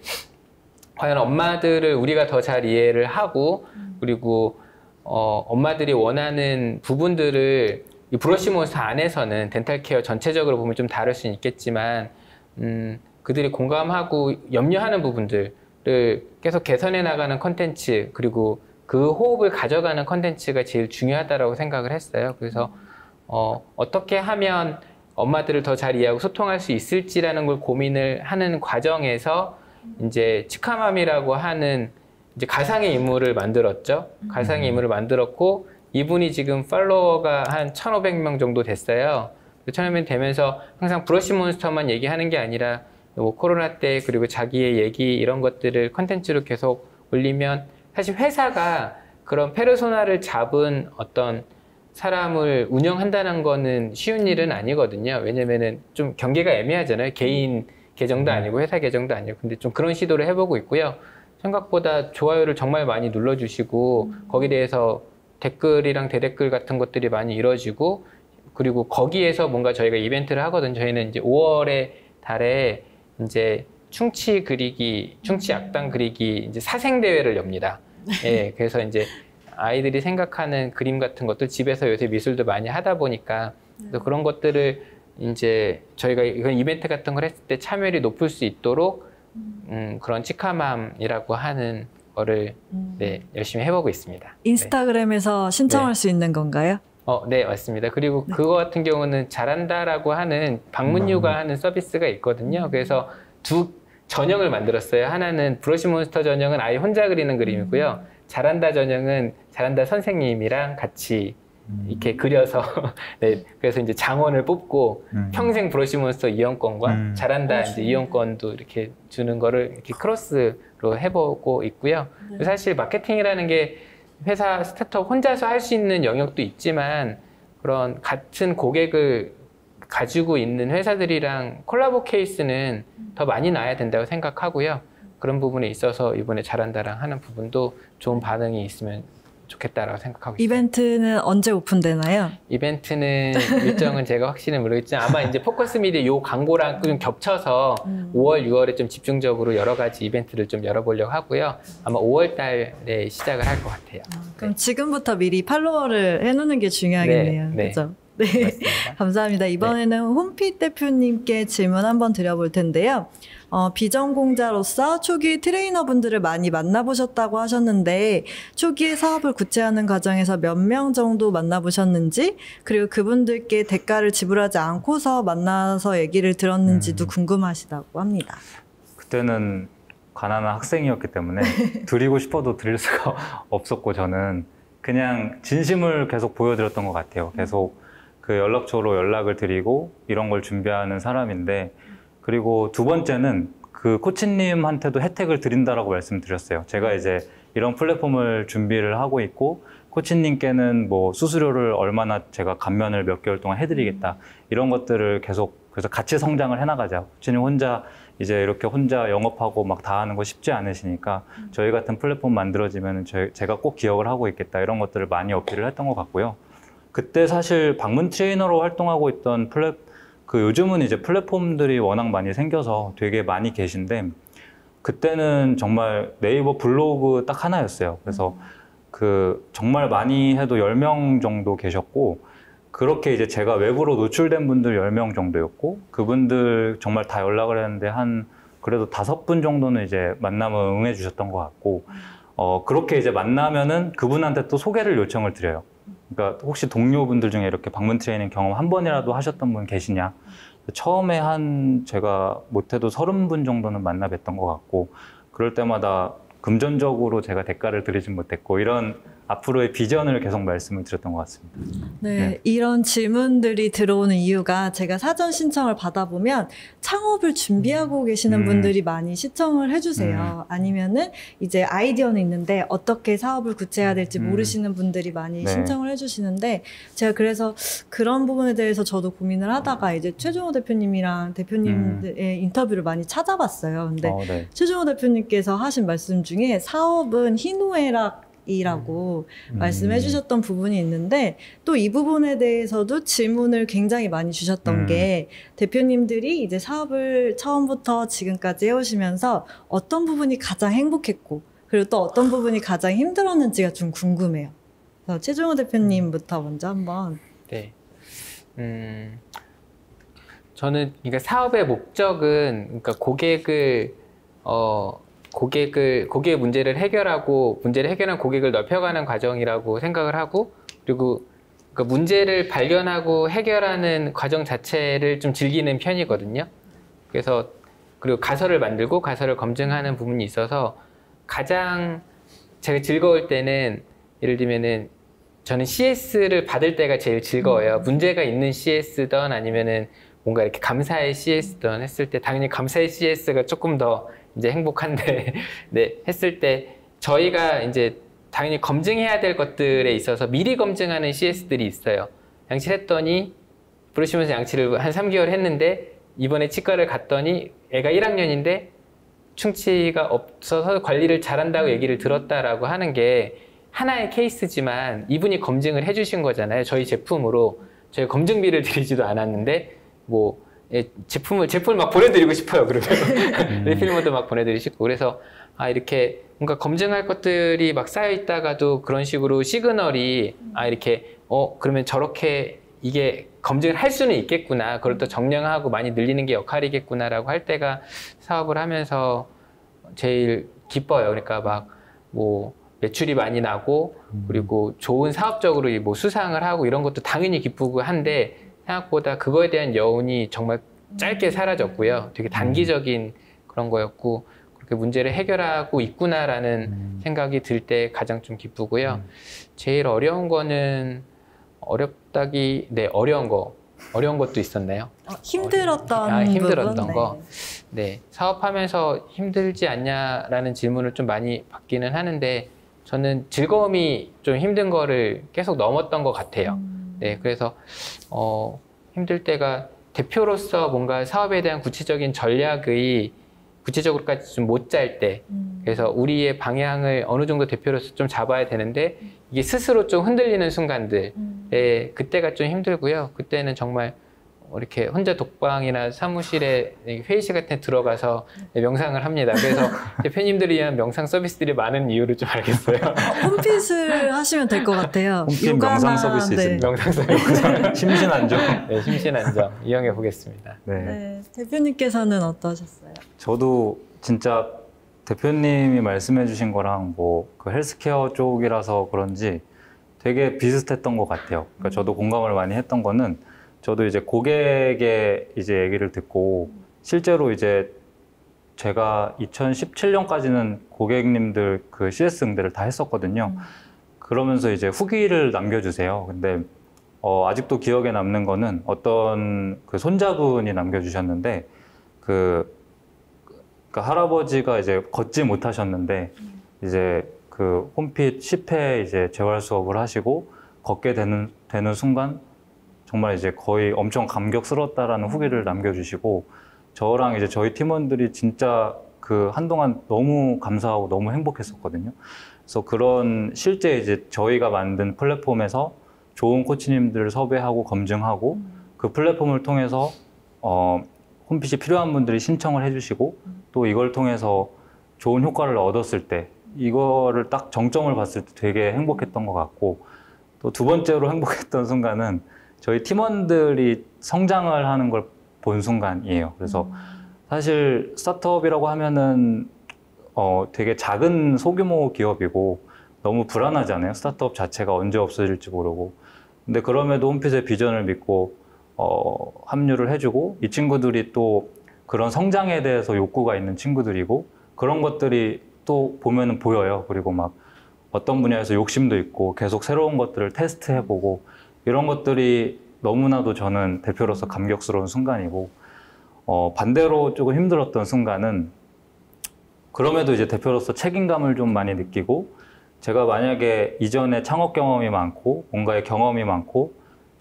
과연 엄마들을 우리가 더 잘 이해를 하고 그리고 엄마들이 원하는 부분들을 이 브러쉬몬스터 안에서는 덴탈 케어 전체적으로 보면 좀 다를 수는 있겠지만 그들이 공감하고 염려하는 부분들을 계속 개선해 나가는 컨텐츠, 그리고 그 호흡을 가져가는 컨텐츠가 제일 중요하다고 생각을 했어요. 그래서 어떻게 하면 엄마들을 더 잘 이해하고 소통할 수 있을지라는 걸 고민을 하는 과정에서 이제 치카맘이라고 하는 이제 가상의 인물을 만들었죠. 가상의 인물을 만들었고 이분이 지금 팔로워가 한 1,500명 정도 됐어요. 1,500명 되면서 항상 브러쉬몬스터만 얘기하는 게 아니라 뭐 코로나 때 그리고 자기의 얘기 이런 것들을 컨텐츠로 계속 올리면 사실 회사가 그런 페르소나를 잡은 어떤 사람을 운영한다는 거는 쉬운 일은 아니거든요. 왜냐면은 좀 경계가 애매하잖아요. 개인 계정도 아니고 회사 계정도 아니고. 근데 좀 그런 시도를 해보고 있고요. 생각보다 좋아요를 정말 많이 눌러주시고 거기에 대해서 댓글이랑 대댓글 같은 것들이 많이 이루어지고 그리고 거기에서 뭔가 저희가 이벤트를 하거든요. 저희는 이제 5월에 달에 이제 충치 그리기, 충치 악당 그리기 이제 사생대회를 엽니다. 예, 그래서 이제 아이들이 생각하는 그림 같은 것들 집에서 요새 미술도 많이 하다 보니까 그런 것들을 이제 저희가 이런 이벤트 같은 걸 했을 때 참여율이 높을 수 있도록 그런 치카맘이라고 하는 거를 네, 열심히 해보고 있습니다. 인스타그램에서 신청할 수 있는 건가요? 네, 맞습니다. 그리고 그거 같은 경우는 잘한다라고 하는 방문유가 하는 서비스가 있거든요. 그래서 두 전형을 만들었어요. 하나는 브러쉬몬스터 전형은 아예 혼자 그리는 그림이고요. 잘한다 전형은 잘한다 선생님이랑 같이 이렇게 그려서 네, 그래서 이제 장원을 뽑고 평생 브러쉬몬스터 이용권과 잘한다 이제 이용권도 이렇게 주는 거를 이렇게 크로스로 해보고 있고요. 사실 마케팅이라는 게 회사 스타트업 혼자서 할 수 있는 영역도 있지만 그런 같은 고객을 가지고 있는 회사들이랑 콜라보 케이스는 더 많이 나야 된다고 생각하고요. 그런 부분에 있어서 이번에 잘한다랑 하는 부분도 좋은 반응이 있으면 좋겠다라고 생각하고 있습니다. 이벤트는 언제 오픈되나요? 이벤트는 일정은 제가 확실히 모르겠지만 아마 이제 포커스 미디어 요 광고랑 좀 겹쳐서 5월, 6월에 좀 집중적으로 여러 가지 이벤트를 좀 열어보려고 하고요. 아마 5월 달에 시작을 할 것 같아요. 그럼 지금부터 미리 팔로워를 해놓는 게 중요하겠네요. 네. 그렇죠? 네, 감사합니다. 이번에는 홈핏 대표님께 질문 한번 드려볼 텐데요. 비전공자로서 초기 트레이너분들을 많이 만나보셨다고 하셨는데 초기에 사업을 구체하는 과정에서 몇 명 정도 만나보셨는지 그리고 그분들께 대가를 지불하지 않고서 만나서 얘기를 들었는지도 궁금하시다고 합니다. 그때는 가난한 학생이었기 때문에 드리고 싶어도 드릴 수가 없었고 저는 그냥 진심을 계속 보여드렸던 것 같아요. 계속 그 연락처로 연락을 드리고 이런 걸 준비하는 사람인데 그리고 두 번째는 그 코치님한테도 혜택을 드린다라고 말씀드렸어요. 제가 이제 이런 플랫폼을 준비를 하고 있고 코치님께는 뭐 수수료를 얼마나 제가 감면을 몇 개월 동안 해드리겠다 이런 것들을 계속 그래서 같이 성장을 해나가자. 코치님 혼자 이제 이렇게 혼자 영업하고 막 다 하는 거 쉽지 않으시니까 저희 같은 플랫폼 만들어지면 제가 꼭 기억을 하고 있겠다 이런 것들을 많이 어필을 했던 것 같고요. 그때 사실 방문 트레이너로 활동하고 있던 요즘은 이제 플랫폼들이 워낙 많이 생겨서 되게 많이 계신데 그때는 정말 네이버 블로그 딱 하나였어요. 그래서 정말 많이 해도 10명 정도 계셨고 그렇게 이제 제가 외부로 노출된 분들 10명 정도였고 그분들 정말 다 연락을 했는데 그래도 5분 정도는 이제 만남을 응해 주셨던 것 같고 그렇게 이제 만나면은 그분한테 또 소개를 요청을 드려요. 그러니까 혹시 동료분들 중에 이렇게 방문 트레이닝 경험 한 번이라도 하셨던 분 계시냐? 처음에 제가 못해도 30분 정도는 만나 뵀던 것 같고 그럴 때마다 금전적으로 제가 대가를 드리진 못했고 이런 앞으로의 비전을 계속 말씀을 드렸던 것 같습니다. 네, 이런 질문들이 들어오는 이유가 제가 사전 신청을 받아보면 창업을 준비하고 계시는 분들이 많이 시청을 해주세요. 아니면은 이제 아이디어는 있는데 어떻게 사업을 구체해야 될지 모르시는 분들이 많이 신청을 해주시는데 제가 그래서 그런 부분에 대해서 저도 고민을 하다가 이제 최종호 대표님이랑 대표님의 인터뷰를 많이 찾아봤어요. 근데 최종호 대표님께서 하신 말씀 중에 사업은 희노애락 이라고 말씀해 주셨던 부분이 있는데 또 이 부분에 대해서도 질문을 굉장히 많이 주셨던 게 대표님들이 이제 사업을 처음부터 지금까지 해오시면서 어떤 부분이 가장 행복했고 그리고 또 어떤 부분이 가장 힘들었는지가 좀 궁금해요. 그래서 최종호 대표님부터 먼저 한번. 네. 저는 그러니까 사업의 목적은 그러니까 고객의 문제를 해결하고 문제를 해결한 고객을 넓혀가는 과정이라고 생각을 하고 그리고 그러니까 문제를 발견하고 해결하는 과정 자체를 좀 즐기는 편이거든요. 그래서 그리고 가설을 만들고 가설을 검증하는 부분이 있어서 가장 제가 즐거울 때는 예를 들면은 저는 CS를 받을 때가 제일 즐거워요. 문제가 있는 CS든 아니면은 뭔가 이렇게 감사의 CS든 했을 때 당연히 감사의 CS가 조금 더 이제 행복한데 네, 했을 때 저희가 이제 당연히 검증해야 될 것들에 있어서 미리 검증하는 CS들이 있어요. 양치를 했더니 부르시면서 양치를 한 3개월 했는데 이번에 치과를 갔더니 애가 1학년인데 충치가 없어서 관리를 잘한다고 얘기를 들었다라고 하는 게 하나의 케이스지만 이분이 검증을 해주신 거잖아요. 저희 제품으로. 저희 검증비를 드리지도 않았는데 뭐 제품을 막 보내드리고 싶어요. 그러면 리필모도 막 보내드리고 싶고 그래서 이렇게 뭔가 검증할 것들이 막 쌓여 있다가도 그런 식으로 시그널이 이렇게 그러면 저렇게 이게 검증을 할 수는 있겠구나. 그걸 또 정량하고 많이 늘리는 게 역할이겠구나라고 할 때가 사업을 하면서 제일 기뻐요. 그러니까 막 뭐 매출이 많이 나고 그리고 좋은 사업적으로 뭐 수상을 하고 이런 것도 당연히 기쁘고 한데 생각보다 그거에 대한 여운이 정말 짧게 사라졌고요. 되게 단기적인 그런 거였고 그렇게 문제를 해결하고 있구나라는 생각이 들 때 가장 좀 기쁘고요. 제일 어려운 거는 어려운 것도 있었나요? 힘들었던 힘들었던 부분? 거. 네, 사업하면서 힘들지 않냐라는 질문을 좀 많이 받기는 하는데 저는 즐거움이 좀 힘든 거를 계속 넘었던 것 같아요. 네, 그래서 힘들 때가 대표로서 뭔가 사업에 대한 구체적인 전략의 구체적으로까지 좀 못 짤 때, 그래서 우리의 방향을 어느 정도 대표로서 좀 잡아야 되는데 이게 스스로 좀 흔들리는 순간들에 그때가 좀 힘들고요. 그때는 정말 이렇게 혼자 독방이나 사무실에 회의실 같은 데 들어가서 명상을 합니다. 그래서 대표님들이 위한 명상 서비스들이 많은 이유를 좀 알겠어요. 홈핏을 하시면 될 것 같아요. 홈핏 명상 서비스 있습니다. 명상 서비스. 심신안정. 네, 심신안정 이용해 보겠습니다. 네, 대표님께서는 어떠셨어요? 저도 진짜 대표님이 말씀해 주신 거랑 뭐 그 헬스케어 쪽이라서 그런지 되게 비슷했던 것 같아요. 그러니까 저도 공감을 많이 했던 거는 저도 이제 고객의 이제 얘기를 듣고 실제로 이제 제가 2017년까지는 고객님들 그 CS 응대를 다 했었거든요. 그러면서 이제 후기를 남겨주세요. 근데 아직도 기억에 남는 거는 어떤 그 손자분이 남겨주셨는데 그 할아버지가 이제 걷지 못하셨는데 이제 그 홈핏 10회 이제 재활 수업을 하시고 걷게 되는 순간 정말 이제 거의 엄청 감격스러웠다라는 후기를 남겨주시고 저랑 이제 저희 팀원들이 진짜 그 한동안 너무 감사하고 너무 행복했었거든요. 그래서 그런 실제 이제 저희가 만든 플랫폼에서 좋은 코치님들을 섭외하고 검증하고 그 플랫폼을 통해서 홈핏이 필요한 분들이 신청을 해주시고 또 이걸 통해서 좋은 효과를 얻었을 때 이거를 딱 정점을 봤을 때 되게 행복했던 것 같고 또 두 번째로 행복했던 순간은 저희 팀원들이 성장을 하는 걸 본 순간이에요. 그래서 사실 스타트업이라고 하면은 되게 작은 소규모 기업이고 너무 불안하잖아요. 스타트업 자체가 언제 없어질지 모르고. 근데 그럼에도 홈핏의 비전을 믿고 합류를 해주고 이 친구들이 또 그런 성장에 대해서 욕구가 있는 친구들이고 그런 것들이 또 보면은 보여요. 그리고 막 어떤 분야에서 욕심도 있고 계속 새로운 것들을 테스트해보고 이런 것들이 너무나도 저는 대표로서 감격스러운 순간이고 반대로 조금 힘들었던 순간은 그럼에도 이제 대표로서 책임감을 좀 많이 느끼고 제가 만약에 이전에 창업 경험이 많고 뭔가의 경험이 많고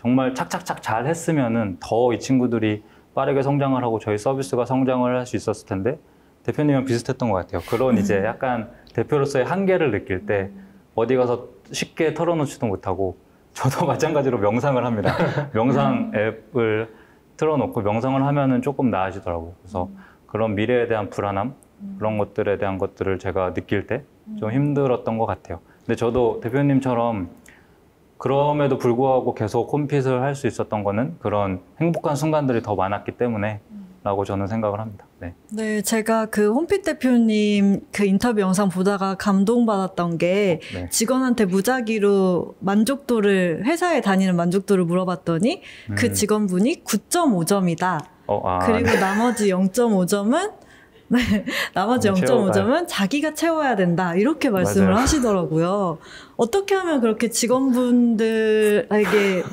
정말 착착착 잘 했으면은 더 이 친구들이 빠르게 성장을 하고 저희 서비스가 성장을 할 수 있었을 텐데 대표님은 비슷했던 것 같아요. 그런 이제 약간 대표로서의 한계를 느낄 때 어디 가서 쉽게 털어놓지도 못하고 저도 마찬가지로 명상을 합니다. 명상 앱을 틀어놓고 명상을 하면은 조금 나아지더라고요. 그래서 그런 미래에 대한 불안함 그런 것들에 대한 것들을 제가 느낄 때 좀 힘들었던 것 같아요. 근데 저도 대표님처럼 그럼에도 불구하고 계속 홈핏을 할 수 있었던 거는 그런 행복한 순간들이 더 많았기 때문에 라고 저는 생각을 합니다. 네. 네, 제가 그 홈핏 대표님 그 인터뷰 영상 보다가 감동받았던 게 네. 직원한테 무작위로 만족도를 회사에 다니는 만족도를 물어봤더니 그 직원분이 9.5점이다. 아, 그리고 네. 나머지 0.5점은 나머지 채워가야- 0.5점은 자기가 채워야 된다. 이렇게 말씀을 맞아요. 하시더라고요. 어떻게 하면 그렇게 직원분들에게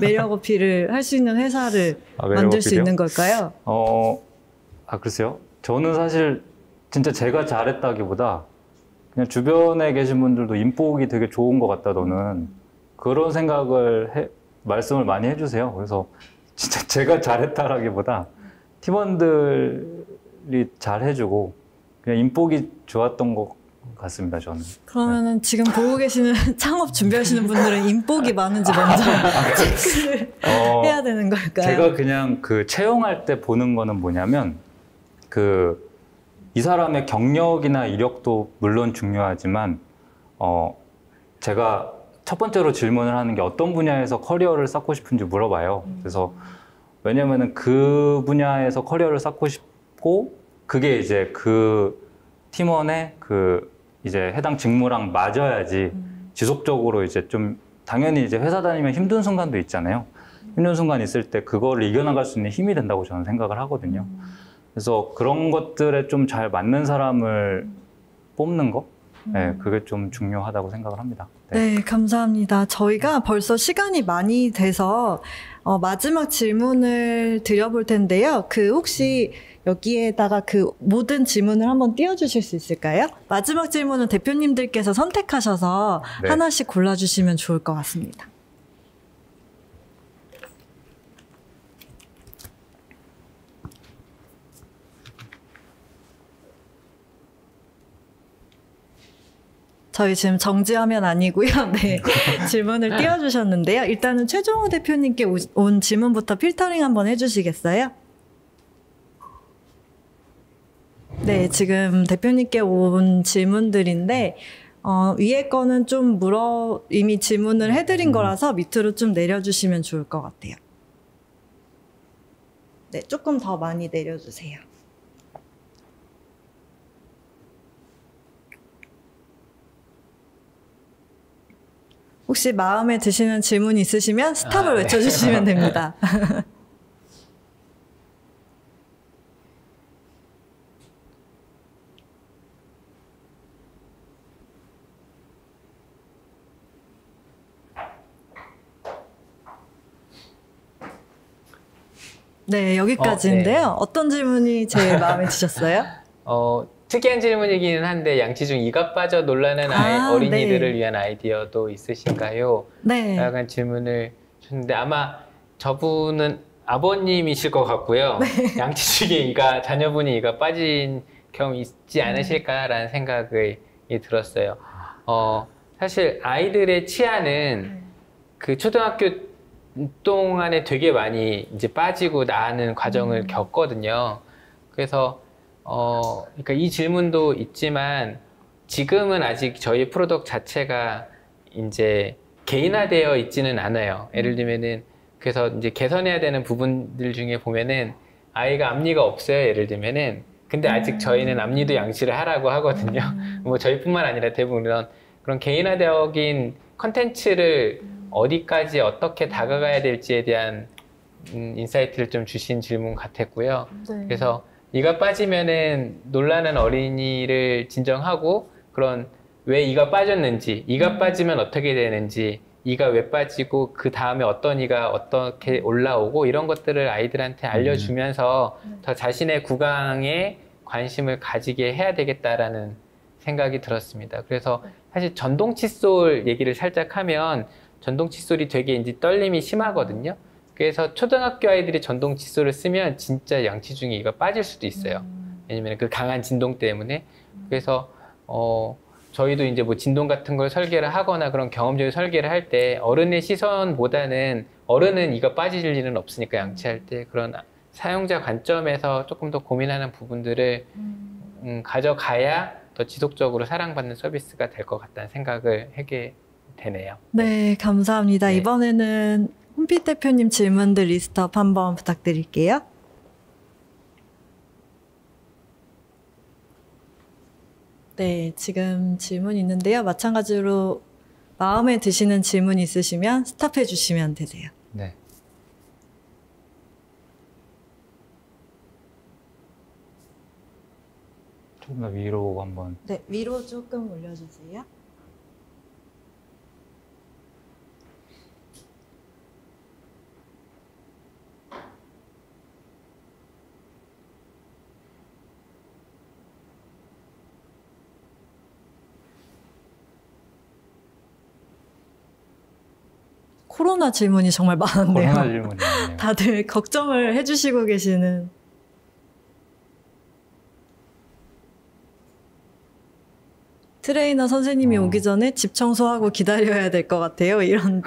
매력 어필을 할 수 있는 회사를 매력 만들 수 어필이요? 있는 걸까요? 글쎄요. 저는 사실 진짜 제가 잘했다기보다 그냥 주변에 계신 분들도 인복이 되게 좋은 것 같다, 너는. 그런 말씀을 많이 해주세요. 그래서 진짜 제가 잘했다라기보다 팀원들이 잘해주고 그냥 인복이 좋았던 것 같습니다, 저는. 그러면은 지금 보고 계시는 창업 준비하시는 분들은 인복이 많은지 먼저 체크를 해야 되는 걸까요? 제가 그냥 그 채용할 때 보는 거는 뭐냐면 이 사람의 경력이나 이력도 물론 중요하지만 제가 첫 번째로 질문을 하는 게 어떤 분야에서 커리어를 쌓고 싶은지 물어봐요. 그래서 왜냐면은 그 분야에서 커리어를 쌓고 싶고 그게 이제 그 팀원의 이제 해당 직무랑 맞아야지 지속적으로 이제 좀 당연히 이제 회사 다니면 힘든 순간도 있잖아요. 힘든 순간 있을 때 그거를 이겨나갈 수 있는 힘이 된다고 저는 생각을 하거든요. 그래서 그런 것들에 좀 잘 맞는 사람을 뽑는 거, 네, 그게 좀 중요하다고 생각을 합니다. 네, 감사합니다. 저희가 벌써 시간이 많이 돼서 마지막 질문을 드려볼 텐데요. 혹시 여기에다가 모든 질문을 한번 띄워주실 수 있을까요? 마지막 질문은 대표님들께서 선택하셔서 네. 하나씩 골라주시면 좋을 것 같습니다. 저희 지금 정지화면 아니고요. 네, 질문을 띄워주셨는데요. 일단은 최종호 대표님께 온 질문부터 필터링 한번 해주시겠어요? 네, 지금 대표님께 온 질문들인데 위에 거는 좀 이미 질문을 해드린 거라서 밑으로 좀 내려주시면 좋을 것 같아요. 네, 조금 더 많이 내려주세요. 혹시 마음에 드시는 질문 있으시면 스탑을 네. 외쳐주시면 됩니다. 네, 여기까지인데요. 네. 어떤 질문이 제일 마음에 드셨어요? 특이한 질문이기는 한데 양치 중 이가 빠져 놀라는 어린이들을 네. 위한 아이디어도 있으신가요? 네. 다양한 질문을 주셨는데 아마 저분은 아버님이실 것 같고요. 네. 양치 중에 자녀분이 이가 빠진 경험 있지 않으실까라는 생각이 들었어요. 사실 아이들의 치아는 그 초등학교 동안에 되게 많이 이제 빠지고 나는 과정을 겪거든요. 그래서 그러니까 이 질문도 있지만 지금은 아직 저희 프로덕트 자체가 이제 개인화되어 있지는 않아요. 예를 들면은 그래서 이제 개선해야 되는 부분들 중에 보면은 아이가 앞니가 없어요. 예를 들면은 근데 아직 저희는 앞니도 양치를 하라고 하거든요. 뭐 저희뿐만 아니라 대부분 그런 개인화되어진 컨텐츠를 어디까지 어떻게 다가가야 될지에 대한 인사이트를 좀 주신 질문 같았고요. 네. 그래서 이가 빠지면은 놀라는 어린이를 진정하고 왜 이가 빠졌는지, 이가 빠지면 어떻게 되는지, 이가 왜 빠지고 그 다음에 어떤 이가 어떻게 올라오고 이런 것들을 아이들한테 알려주면서 더 자신의 구강에 관심을 가지게 해야 되겠다라는 생각이 들었습니다. 그래서 사실 전동 칫솔 얘기를 살짝 하면 전동 칫솔이 되게 이제 떨림이 심하거든요. 그래서 초등학교 아이들이 전동 칫솔을 쓰면 진짜 양치 중에 이가 빠질 수도 있어요. 왜냐면 그 강한 진동 때문에. 그래서 저희도 이제 뭐 진동 같은 걸 설계를 하거나 그런 경험적인 설계를 할 때 어른의 시선보다는 어른은 이가 빠질 일은 없으니까 양치할 때 그런 사용자 관점에서 조금 더 고민하는 부분들을 가져가야 더 지속적으로 사랑받는 서비스가 될 것 같다는 생각을 하게 되네요. 네, 감사합니다. 네. 이번에는 홍빛 대표님 질문들 리스트업 한번 부탁드릴게요. 네, 지금 질문 있는데요. 마찬가지로 마음에 드시는 질문 있으시면 스탑해 주시면 되세요. 네. 조금 더 위로 한번. 네, 위로 조금 올려주세요. 코로나 질문이 정말 많은데요. 코로나 질문이네요. 다들 걱정을 해주시고 계시는. 트레이너 선생님이 오기 전에 집 청소하고 기다려야 될 것 같아요. 이런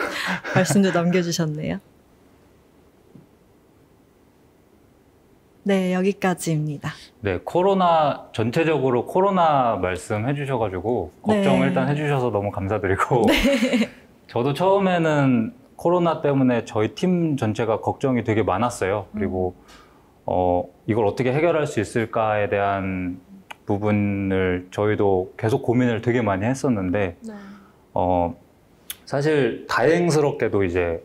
말씀도 남겨주셨네요. 네, 여기까지입니다. 네, 코로나 전체적으로 코로나 말씀해 주셔가지고 걱정 네. 일단 해주셔서 너무 감사드리고 저도 처음에는 코로나 때문에 저희 팀 전체가 걱정이 되게 많았어요. 그리고 이걸 어떻게 해결할 수 있을까에 대한 부분을 저희도 계속 고민을 되게 많이 했었는데 네. 사실 다행스럽게도 이제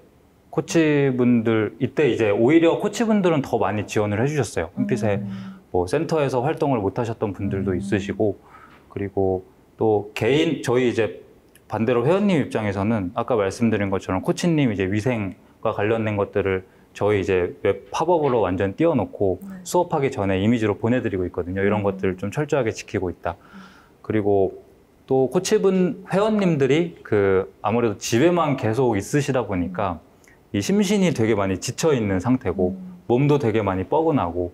코치분들 이때 이제 오히려 코치분들은 더 많이 지원을 해주셨어요. 홈핏에 뭐 센터에서 활동을 못 하셨던 분들도 있으시고 그리고 또 개인 저희 이제 반대로 회원님 입장에서는 아까 말씀드린 것처럼 코치님 이제 위생과 관련된 것들을 저희 이제 웹 팝업으로 완전 띄워놓고 수업하기 전에 이미지로 보내드리고 있거든요. 이런 것들을 좀 철저하게 지키고 있다. 그리고 또 코치분 회원님들이 아무래도 집에만 계속 있으시다 보니까 이 심신이 되게 많이 지쳐 있는 상태고 몸도 되게 많이 뻐근하고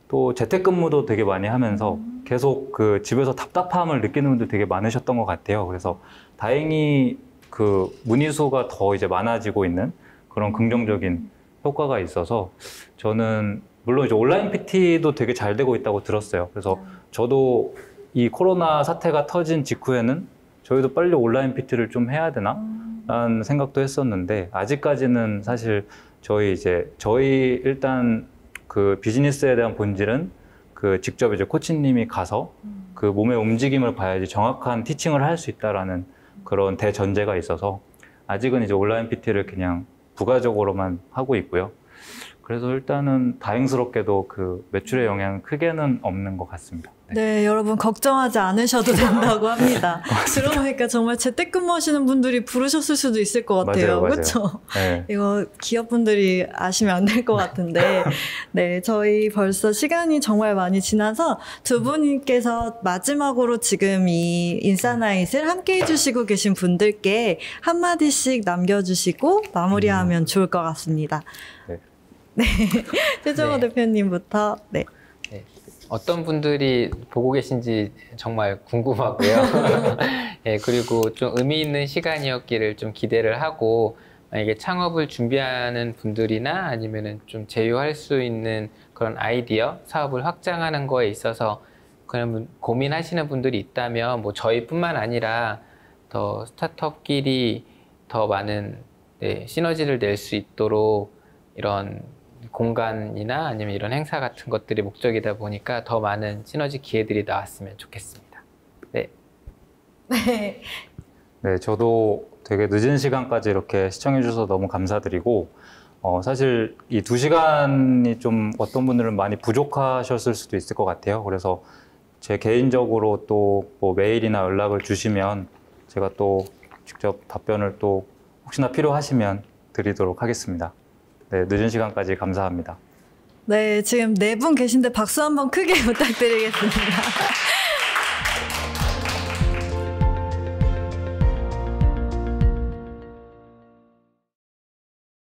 또 재택근무도 되게 많이 하면서 계속 집에서 답답함을 느끼는 분들 되게 많으셨던 것 같아요. 그래서 다행히 문의 수가 더 이제 많아지고 있는 그런 긍정적인 효과가 있어서 저는 물론 이제 온라인 PT도 되게 잘 되고 있다고 들었어요. 그래서 저도 이 코로나 사태가 터진 직후에는 저희도 빨리 온라인 PT를 좀 해야 되나? 라는 생각도 했었는데 아직까지는 사실 저희 일단 비즈니스에 대한 본질은 직접 이제 코치님이 가서 몸의 움직임을 봐야지 정확한 티칭을 할 수 있다라는 그런 대전제가 있어서 아직은 이제 온라인 PT를 그냥 부가적으로만 하고 있고요. 그래서 일단은 다행스럽게도 매출의 영향은 크게는 없는 것 같습니다. 네, 여러분 걱정하지 않으셔도 된다고 합니다. 들어보니까 정말 재택근무하시는 분들이 부르셨을 수도 있을 것 같아요. 맞아요. 그렇죠? 네. 이거 기업분들이 아시면 안 될 것 같은데 네, 저희 벌써 시간이 정말 많이 지나서 두 분께서 마지막으로 지금 이 인사나잇을 함께 해주시고 계신 분들께 한마디씩 남겨주시고 마무리하면 좋을 것 같습니다. 네, 최정호 대표님부터. 네. 네. 어떤 분들이 보고 계신지 정말 궁금하고요. 네, 그리고 좀 의미 있는 시간이었기를 좀 기대를 하고 만약에 창업을 준비하는 분들이나 아니면은 좀 제휴할 수 있는 그런 아이디어, 사업을 확장하는 거에 있어서 그런 고민하시는 분들이 있다면 뭐 저희뿐만 아니라 더 스타트업끼리 더 많은 시너지를 낼 수 있도록 이런 공간이나 아니면 이런 행사 같은 것들이 목적이다 보니까 더 많은 시너지 기회들이 나왔으면 좋겠습니다. 네. 네. 네, 저도 되게 늦은 시간까지 이렇게 시청해 주셔서 너무 감사드리고 사실 이 2시간이 좀 어떤 분들은 많이 부족하셨을 수도 있을 것 같아요. 그래서 제 개인적으로 또 뭐 메일이나 연락을 주시면 제가 또 직접 답변을 또 혹시나 필요하시면 드리도록 하겠습니다. 네, 늦은 시간까지 감사합니다. 네, 지금 4분 계신데 박수 한번 크게 부탁드리겠습니다.